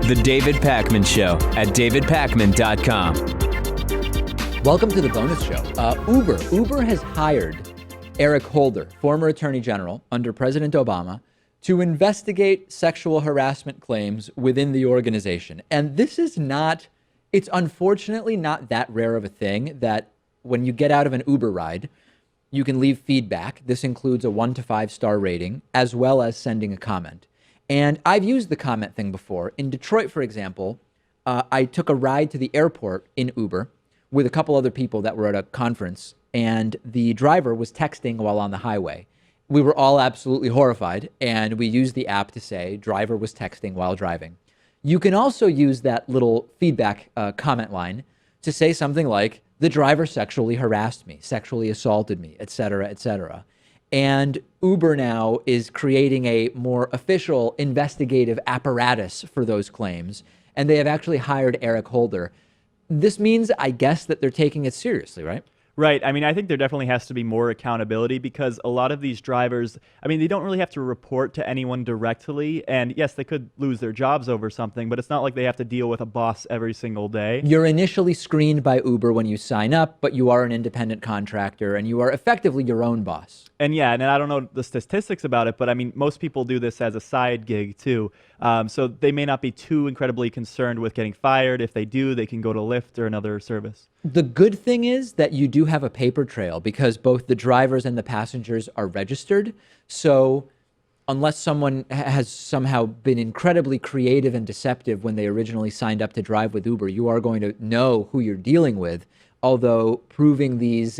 The David Pakman Show at davidpakman.com. Welcome to the bonus show. Uber has hired Eric Holder, former Attorney General under President Obama, to investigate sexual harassment claims within the organization. And this is it's unfortunately not that rare of a thing that when you get out of an Uber ride, you can leave feedback. This includes a 1 to 5 star rating, as well as sending a comment. And I've used the comment thing before. In Detroit, for example, I took a ride to the airport in Uber with a couple other people that were at a conference, and the driver was texting while on the highway. We were all absolutely horrified, and we used the app to say, driver was texting while driving. You can also use that little feedback comment line to say something like, the driver sexually harassed me, sexually assaulted me, et cetera, et cetera. And Uber now is creating a more official investigative apparatus for those claims, and they have actually hired Eric Holder. This means, I guess, that they're taking it seriously, right? Right. I mean, I think there definitely has to be more accountability because a lot of these drivers, I mean, they don't really have to report to anyone directly. And yes, they could lose their jobs over something, but it's not like they have to deal with a boss every single day. You're initially screened by Uber when you sign up, but you are an independent contractor and you are effectively your own boss. And yeah, and I don't know the statistics about it, but I mean, most people do this as a side gig too. So they may not be too incredibly concerned with getting fired. If they do, they can go to Lyft or another service. The good thing is that you do have a paper trail because both the drivers and the passengers are registered. So unless someone has somehow been incredibly creative and deceptive when they originally signed up to drive with Uber, you are going to know who you're dealing with. Although proving these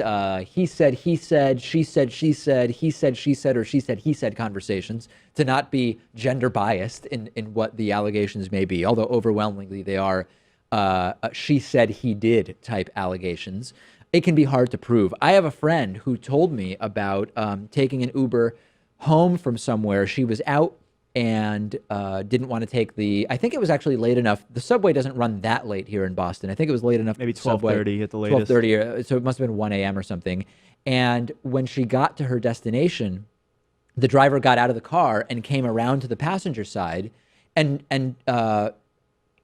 he said, she said, he said, she said, or she said, he said conversations to not be gender biased in what the allegations may be, although overwhelmingly they are she said, he did type allegations, it can be hard to prove. I have a friend who told me about taking an Uber home from somewhere. She was out and didn't want to take I think it was actually late enough. The subway doesn't run that late here in Boston. I think it was late enough. Maybe 12:30 at the latest. 12:30, so it must have been 1 a.m. or something. And when she got to her destination, the driver got out of the car and came around to the passenger side and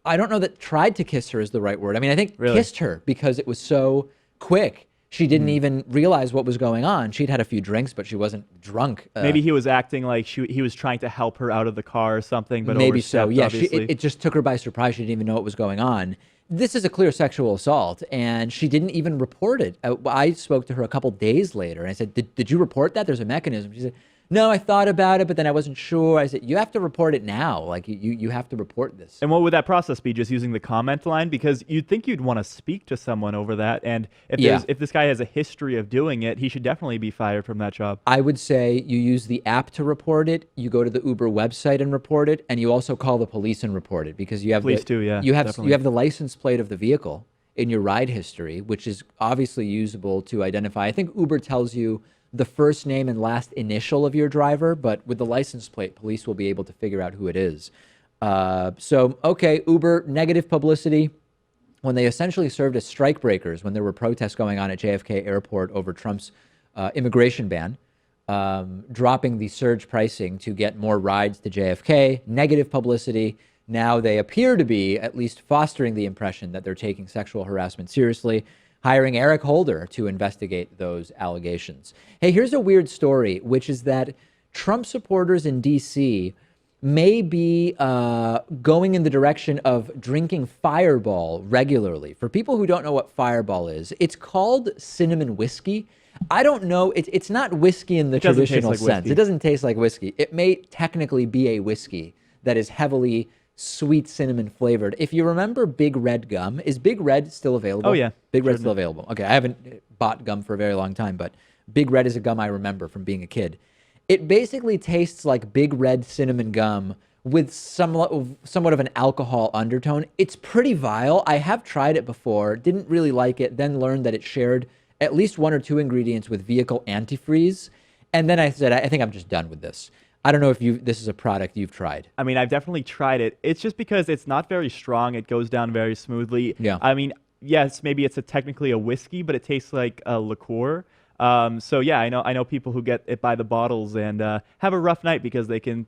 I don't know that tried to kiss her is the right word. I mean, I think kissed her because it was so quick. She didn't even realize what was going on. She'd had a few drinks, but she wasn't drunk. Maybe he was acting like he was trying to help her out of the car or something, but maybe so. Yeah, it just took her by surprise. She didn't even know what was going on. This is a clear sexual assault, and she didn't even report it. I spoke to her a couple days later, and I said, did you report that? There's a mechanism. She said, no, I thought about it, but then I wasn't sure. I said, you have to report it now. Like, you have to report this. And what would that process be? Just using the comment line? Because you'd think you'd want to speak to someone over that. And if this guy has a history of doing it, he should definitely be fired from that job. I would say you use the app to report it. You go to the Uber website and report it. And you also call the police and report it because you have you have the license plate of the vehicle in your ride history, which is obviously usable to identify. I think Uber tells you the first name and last initial of your driver, but with the license plate, police will be able to figure out who it is. Okay, Uber, negative publicity when they essentially served as strikebreakers when there were protests going on at JFK Airport over Trump's immigration ban, dropping the surge pricing to get more rides to JFK, negative publicity. Now they appear to be at least fostering the impression that they're taking sexual harassment seriously, hiring Eric Holder to investigate those allegations. Hey, here's a weird story, which is that Trump supporters in D.C. may be going in the direction of drinking Fireball regularly. For people who don't know what Fireball is, it's called cinnamon whiskey. I don't know. It's not whiskey in the traditional sense. It doesn't taste like whiskey. It may technically be a whiskey that is heavily sweet cinnamon flavored. If you remember Big Red gum, is Big Red still available? Oh, yeah. Big Red's still available. Okay, I haven't bought gum for a very long time, but Big Red is a gum I remember from being a kid. It basically tastes like Big Red cinnamon gum with somewhat of an alcohol undertone. It's pretty vile. I have tried it before, didn't really like it, then learned that it shared at least 1 or 2 ingredients with vehicle antifreeze. And then I said, I think I'm just done with this. I don't know if this is a product you've tried. I mean, I've definitely tried it. It's just because it's not very strong. It goes down very smoothly. Yeah. I mean, yes, maybe it's technically a whiskey, but it tastes like a liqueur. So yeah, I know people who get it by the bottles and have a rough night because they can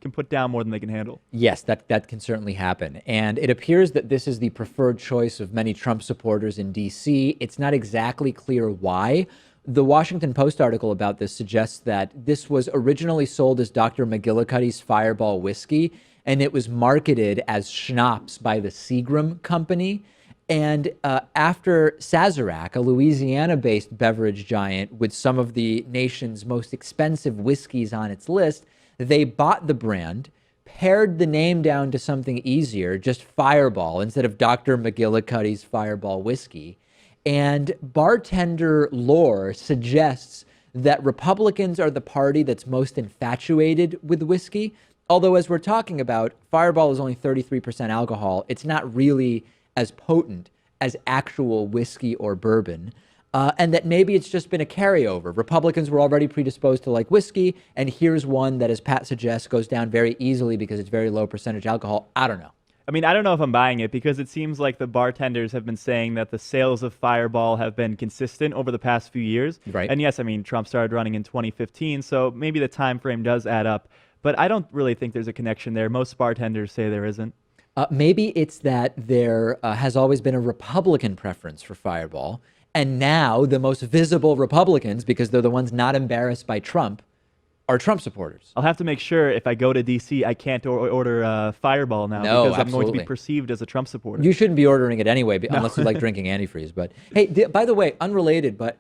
can put down more than they can handle. Yes, that can certainly happen. And it appears that this is the preferred choice of many Trump supporters in D.C. It's not exactly clear why. The Washington Post article about this suggests that this was originally sold as Dr. McGillicuddy's Fireball whiskey, and it was marketed as schnapps by the Seagram Company. And after Sazerac, a Louisiana-based beverage giant with some of the nation's most expensive whiskeys on its list, they bought the brand, pared the name down to something easier, just Fireball, instead of Dr. McGillicuddy's Fireball whiskey. And bartender lore suggests that Republicans are the party that's most infatuated with whiskey. Although, as we're talking about, Fireball is only 33% alcohol. It's not really as potent as actual whiskey or bourbon. And that maybe it's just been a carryover. Republicans were already predisposed to like whiskey, and here's one that, as Pat suggests, goes down very easily because it's very low percentage alcohol. I don't know. I mean, I don't know if I'm buying it because it seems like the bartenders have been saying that the sales of Fireball have been consistent over the past few years. Right. And yes, I mean, Trump started running in 2015, so maybe the time frame does add up. But I don't really think there's a connection there. Most bartenders say there isn't. Maybe it's that there has always been a Republican preference for Fireball, and now the most visible Republicans, because they're the ones not embarrassed by Trump, are Trump supporters. I'll have to make sure if I go to D.C., I can't order Fireball now because I'm going to be perceived as a Trump supporter. You shouldn't be ordering it anyway, unless you like drinking antifreeze. But hey, by the way, unrelated, but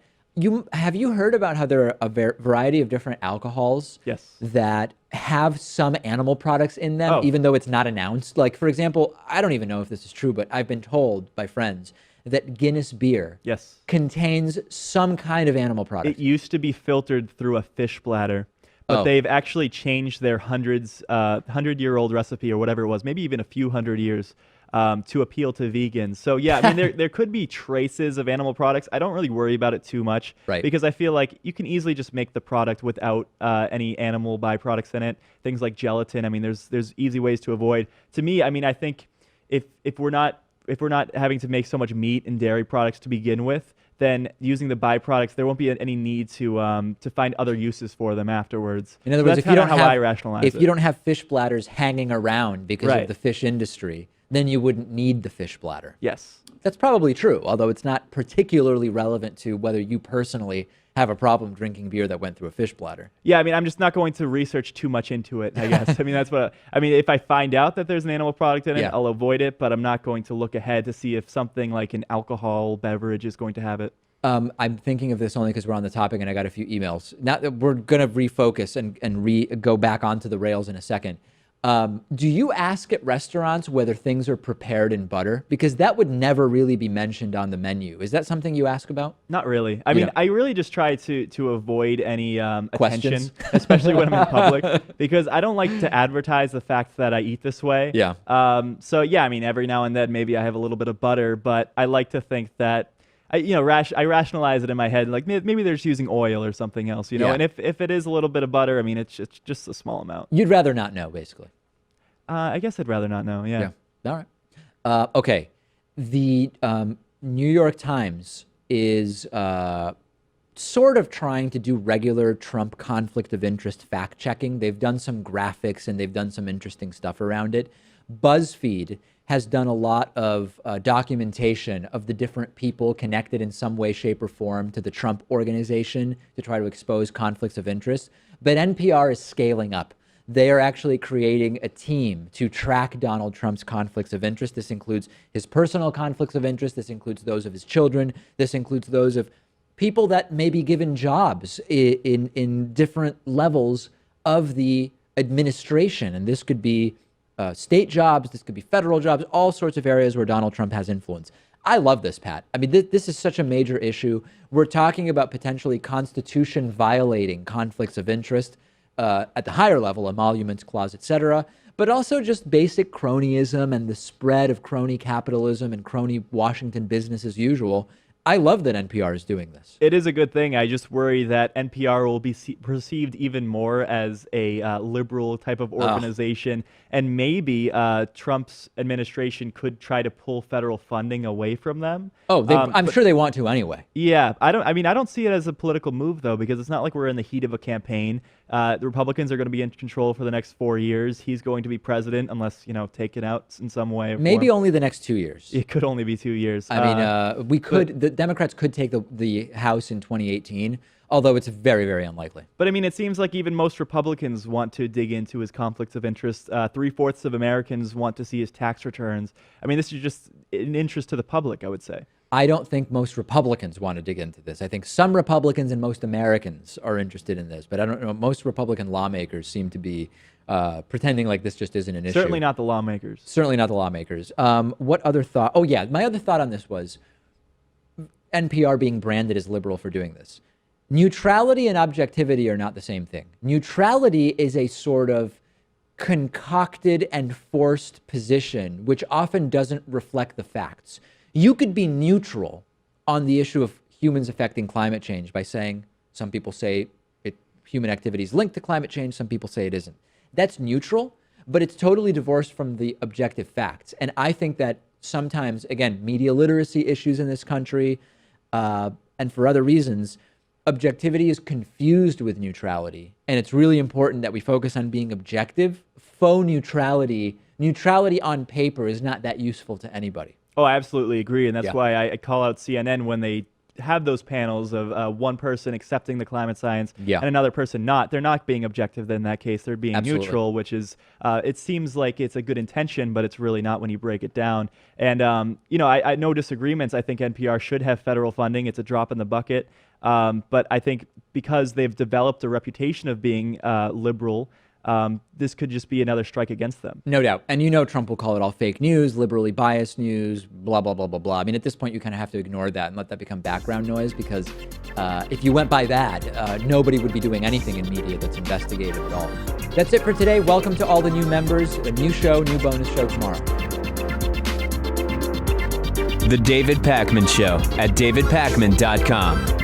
have you heard about how there are a variety of different alcohols that have some animal products in them, even though it's not announced? Like, for example, I don't even know if this is true, but I've been told by friends that Guinness beer contains some kind of animal product. It used to be filtered through a fish bladder. But they've actually changed their 100-year-old recipe or whatever it was, maybe even a few hundred years, to appeal to vegans. So yeah, I mean, there could be traces of animal products. I don't really worry about it too much, because I feel like you can easily just make the product without any animal byproducts in it. Things like gelatin. I mean, there's easy ways to avoid. To me, I mean, I think if we're not having to make so much meat and dairy products to begin with, then using the byproducts, there won't be any need to find other uses for them afterwards. In other words, if you don't if you don't have fish bladders hanging around because of the fish industry, then you wouldn't need the fish bladder. Yes. That's probably true, although it's not particularly relevant to whether you personally have a problem drinking beer that went through a fish bladder. Yeah, I mean, I'm just not going to research too much into it, I guess. I mean, if I find out that there's an animal product in it, I'll avoid it, but I'm not going to look ahead to see if something like an alcohol beverage is going to have it. I'm thinking of this only because we're on the topic and I got a few emails. Now that we're going to refocus and go back onto the rails in a second. Do you ask at restaurants whether things are prepared in butter? Because that would never really be mentioned on the menu. Is that something you ask about? Not really. I mean, I really just try to avoid any attention, especially when I'm in public, because I don't like to advertise the fact that I eat this way. Yeah. So yeah, I mean, every now and then maybe I have a little bit of butter, but I like to think that I rationalize it in my head, like maybe they're just using oil or something else, you know. And if it is a little bit of butter, I mean, it's just a small amount. You'd rather not know, basically. I guess I'd rather not know. Yeah. All right. Okay. The New York Times is sort of trying to do regular Trump conflict of interest fact checking. They've done some graphics and they've done some interesting stuff around it. BuzzFeed has done a lot of documentation of the different people connected in some way, shape, or form to the Trump organization to try to expose conflicts of interest. But NPR is scaling up. They are actually creating a team to track Donald Trump's conflicts of interest. This includes his personal conflicts of interest. This includes those of his children. This includes those of people that may be given jobs in different levels of the administration. And this could be state jobs, this could be federal jobs, all sorts of areas where Donald Trump has influence. I love this, Pat. I mean, this is such a major issue. We're talking about potentially Constitution violating conflicts of interest at the higher level, emoluments clause, et cetera, but also just basic cronyism and the spread of crony capitalism and crony Washington business as usual. I love that NPR is doing this. It is a good thing. I just worry that NPR will be perceived even more as a liberal type of organization, and maybe Trump's administration could try to pull federal funding away from them. I'm sure they want to anyway. Yeah, I don't see it as a political move though, because it's not like we're in the heat of a campaign. The Republicans are going to be in control for the next 4 years. He's going to be president unless, taken out in some way. Maybe only the next 2 years. It could only be 2 years. I mean, the Democrats could take the House in 2018, although it's very, very unlikely. But I mean, it seems like even most Republicans want to dig into his conflicts of interest. 3/4 of Americans want to see his tax returns. I mean, this is just an interest to the public, I would say. I don't think most Republicans want to dig into this. I think some Republicans and most Americans are interested in this, but I don't know. Most Republican lawmakers seem to be pretending like this just isn't an issue. Certainly not the lawmakers. Certainly not the lawmakers. What other thought? Oh, yeah. My other thought on this was NPR being branded as liberal for doing this. Neutrality and objectivity are not the same thing. Neutrality is a sort of concocted and forced position, which often doesn't reflect the facts. You could be neutral on the issue of humans affecting climate change by saying, some people say human activity is linked to climate change, some people say it isn't. That's neutral, but it's totally divorced from the objective facts. And I think that sometimes, again, media literacy issues in this country, and for other reasons, objectivity is confused with neutrality. And it's really important that we focus on being objective. Faux neutrality on paper is not that useful to anybody. Oh, I absolutely agree. And that's why I call out CNN when they have those panels of one person accepting the climate science and another person not. They're not being objective in that case. They're being neutral, which is, it seems like it's a good intention, but it's really not when you break it down. And, I no disagreements. I think NPR should have federal funding. It's a drop in the bucket. But I think because they've developed a reputation of being liberal, this could just be another strike against them. No doubt. And Trump will call it all fake news, liberally biased news, blah, blah, blah, blah, blah. I mean, at this point, you kind of have to ignore that and let that become background noise because if you went by that, nobody would be doing anything in media that's investigative at all. That's it for today. Welcome to all the new members. A new show, new bonus show tomorrow. The David Pakman Show at davidpakman.com.